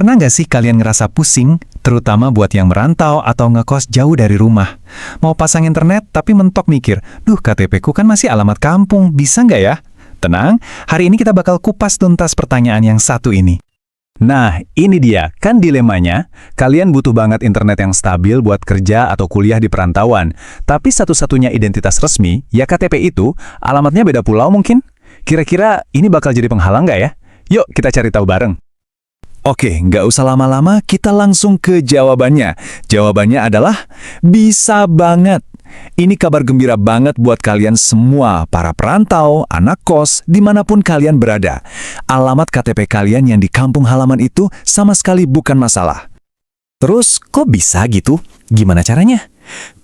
Pernah nggak sih kalian ngerasa pusing, terutama buat yang merantau atau ngekos jauh dari rumah? Mau pasang internet tapi mentok mikir, duh KTP ku kan masih alamat kampung, bisa nggak ya? Tenang, hari ini kita bakal kupas tuntas pertanyaan yang satu ini. Nah, ini dia, kan dilemanya. Kalian butuh banget internet yang stabil buat kerja atau kuliah di perantauan. Tapi satu-satunya identitas resmi, ya KTP itu, alamatnya beda pulau mungkin? Kira-kira ini bakal jadi penghalang nggak ya? Yuk, kita cari tahu bareng. Oke, nggak usah lama-lama, kita langsung ke jawabannya. Jawabannya adalah bisa banget. Ini kabar gembira banget buat kalian semua, para perantau, anak kos, dimanapun kalian berada. Alamat KTP kalian yang di kampung halaman itu sama sekali bukan masalah. Terus, kok bisa gitu? Gimana caranya?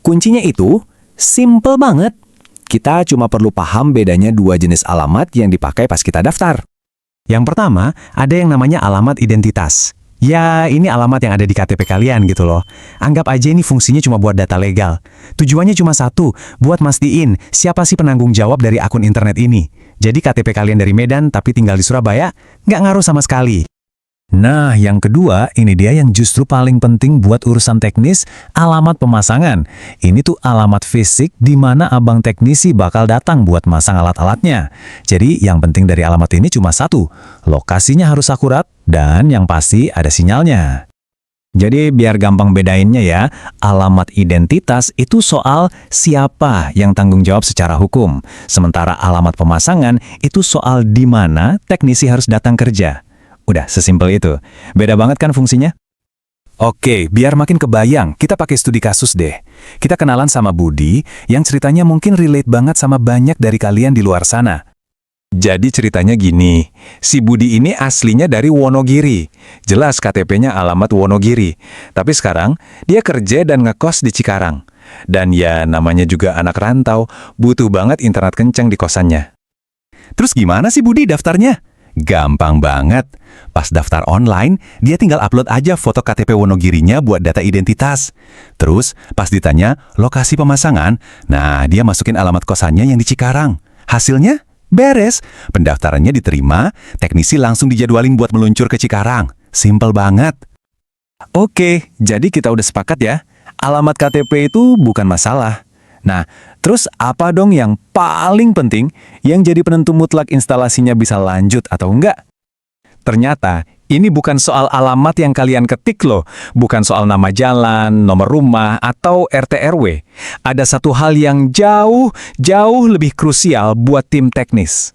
Kuncinya itu simple banget. Kita cuma perlu paham bedanya dua jenis alamat yang dipakai pas kita daftar. Yang pertama, ada yang namanya alamat identitas. Ya, ini alamat yang ada di KTP kalian gitu loh. Anggap aja ini fungsinya cuma buat data legal. Tujuannya cuma satu, buat mastiin siapa sih penanggung jawab dari akun internet ini. Jadi KTP kalian dari Medan tapi tinggal di Surabaya, nggak ngaruh sama sekali. Nah, yang kedua, ini dia yang justru paling penting buat urusan teknis, alamat pemasangan. Ini tuh alamat fisik di mana abang teknisi bakal datang buat masang alat-alatnya. Jadi, yang penting dari alamat ini cuma satu, lokasinya harus akurat, dan yang pasti ada sinyalnya. Jadi, biar gampang bedainnya ya, alamat identitas itu soal siapa yang tanggung jawab secara hukum. Sementara alamat pemasangan itu soal di mana teknisi harus datang kerja. Udah, sesimpel itu. Beda banget kan fungsinya? Oke, biar makin kebayang, kita pakai studi kasus deh. Kita kenalan sama Budi, yang ceritanya mungkin relate banget sama banyak dari kalian di luar sana. Jadi ceritanya gini, si Budi ini aslinya dari Wonogiri. Jelas KTP-nya alamat Wonogiri. Tapi sekarang, dia kerja dan ngekos di Cikarang. Dan ya, namanya juga anak rantau, butuh banget internet kenceng di kosannya. Terus gimana sih Budi daftarnya? Gampang banget. Pas daftar online, dia tinggal upload aja foto KTP Wonogirinya buat data identitas. Terus, pas ditanya lokasi pemasangan, nah dia masukin alamat kosannya yang di Cikarang. Hasilnya, beres. Pendaftarannya diterima, teknisi langsung dijadwalin buat meluncur ke Cikarang. Simple banget. Oke, jadi kita udah sepakat ya. Alamat KTP itu bukan masalah. Nah, terus apa dong yang paling penting yang jadi penentu mutlak instalasinya bisa lanjut atau enggak? Ternyata, ini bukan soal alamat yang kalian ketik loh, bukan soal nama jalan, nomor rumah, atau RT RW. Ada satu hal yang jauh lebih krusial buat tim teknis.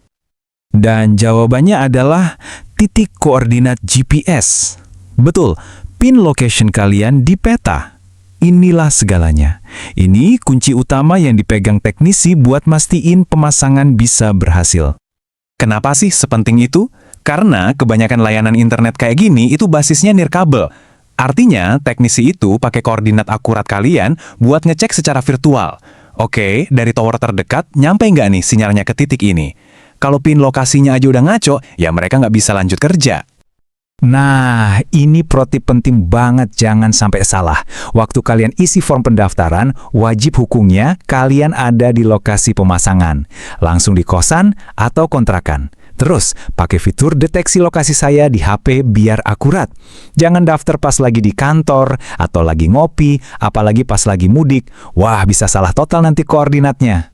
Dan jawabannya adalah titik koordinat GPS. Betul, pin location kalian di peta. Inilah segalanya. Ini kunci utama yang dipegang teknisi buat mastiin pemasangan bisa berhasil. Kenapa sih sepenting itu? Karena kebanyakan layanan internet kayak gini itu basisnya nirkabel. Artinya, teknisi itu pakai koordinat akurat kalian buat ngecek secara virtual. Oke, dari tower terdekat, nyampe nggak nih sinyalnya ke titik ini? Kalau pin lokasinya aja udah ngaco, ya mereka nggak bisa lanjut kerja. Nah, ini pro tip penting banget, jangan sampai salah. Waktu kalian isi form pendaftaran, wajib hukumnya kalian ada di lokasi pemasangan. Langsung di kosan atau kontrakan. Terus, pakai fitur deteksi lokasi saya di HP biar akurat. Jangan daftar pas lagi di kantor, atau lagi ngopi, apalagi pas lagi mudik. Wah, bisa salah total nanti koordinatnya.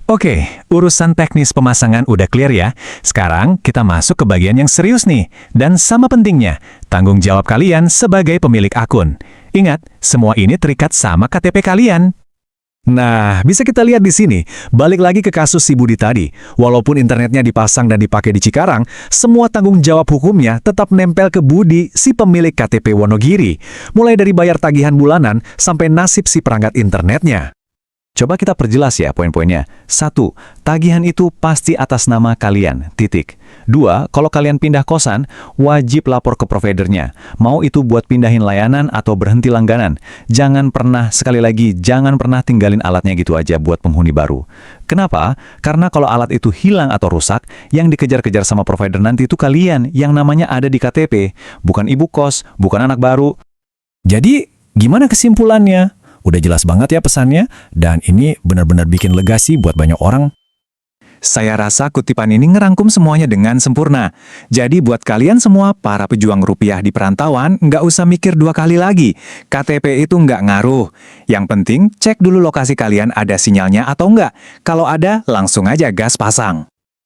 Oke, urusan teknis pemasangan udah clear ya. Sekarang kita masuk ke bagian yang serius nih. Dan sama pentingnya, tanggung jawab kalian sebagai pemilik akun. Ingat, semua ini terikat sama KTP kalian. Nah, bisa kita lihat di sini. Balik lagi ke kasus si Budi tadi. Walaupun internetnya dipasang dan dipakai di Cikarang, semua tanggung jawab hukumnya tetap nempel ke Budi, si pemilik KTP Wonogiri. Mulai dari bayar tagihan bulanan sampai nasib si perangkat internetnya. Coba kita perjelas ya poin-poinnya. 1. Tagihan itu pasti atas nama kalian, titik. 2. Kalau kalian pindah kosan, wajib lapor ke providernya. Mau itu buat pindahin layanan atau berhenti langganan. Jangan pernah, sekali lagi, jangan pernah tinggalin alatnya gitu aja buat penghuni baru. Kenapa? Karena kalau alat itu hilang atau rusak, yang dikejar-kejar sama provider nanti itu kalian yang namanya ada di KTP. Bukan ibu kos, bukan anak baru. Jadi, gimana kesimpulannya? Udah jelas banget ya pesannya, dan ini benar-benar bikin lega sih buat banyak orang. Saya rasa kutipan ini ngerangkum semuanya dengan sempurna. Jadi buat kalian semua para pejuang rupiah di perantauan, nggak usah mikir 2 kali lagi. KTP itu nggak ngaruh. Yang penting cek dulu lokasi kalian ada sinyalnya atau nggak. Kalau ada, langsung aja gas pasang.